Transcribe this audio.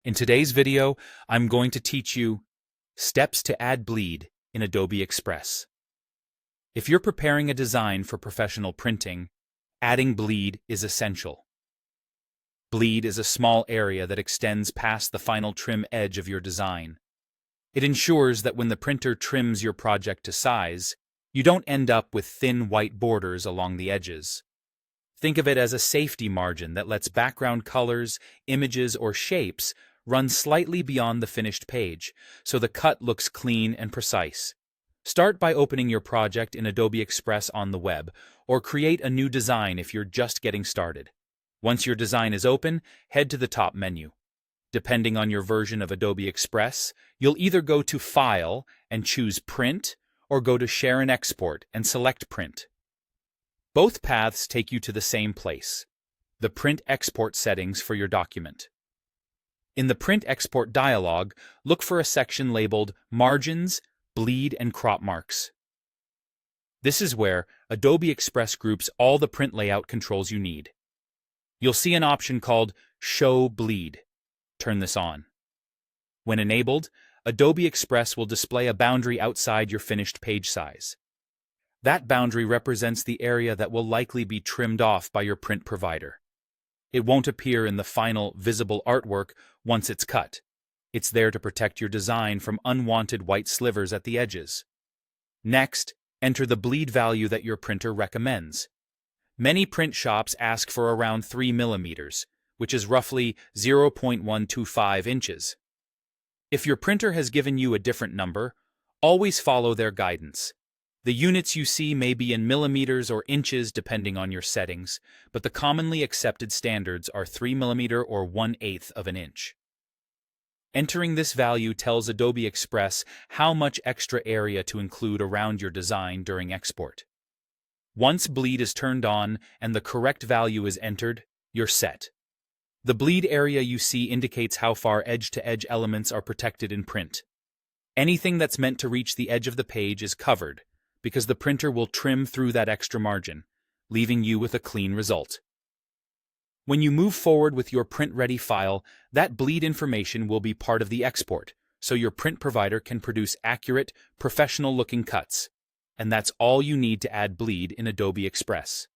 In today's video, I'm going to teach you steps to add bleed in Adobe Express. If you're preparing a design for professional printing, adding bleed is essential. Bleed is a small area that extends past the final trim edge of your design. It ensures that when the printer trims your project to size, you don't end up with thin white borders along the edges. Think of it as a safety margin that lets background colors, images, or shapes run slightly beyond the finished page, so the cut looks clean and precise. Start by opening your project in Adobe Express on the web, or create a new design if you're just getting started. Once your design is open, head to the top menu. Depending on your version of Adobe Express, you'll either go to File and choose Print, or go to Share and Export and select Print. Both paths take you to the same place, the Print Export settings for your document. In the Print Export dialog, look for a section labeled Margins, Bleed, and Crop Marks. This is where Adobe Express groups all the print layout controls you need. You'll see an option called Show Bleed. Turn this on. When enabled, Adobe Express will display a boundary outside your finished page size. That boundary represents the area that will likely be trimmed off by your print provider. It won't appear in the final visible artwork once it's cut. It's there to protect your design from unwanted white slivers at the edges. Next, enter the bleed value that your printer recommends. Many print shops ask for around 3 millimeters, which is roughly 0.125 inches. If your printer has given you a different number, always follow their guidance. The units you see may be in millimeters or inches depending on your settings, but the commonly accepted standards are 3 mm or 1/8 of an inch. Entering this value tells Adobe Express how much extra area to include around your design during export. Once bleed is turned on and the correct value is entered, you're set. The bleed area you see indicates how far edge-to-edge elements are protected in print. Anything that's meant to reach the edge of the page is covered, because the printer will trim through that extra margin, leaving you with a clean result. When you move forward with your print-ready file, that bleed information will be part of the export, so your print provider can produce accurate, professional-looking cuts. And that's all you need to add bleed in Adobe Express.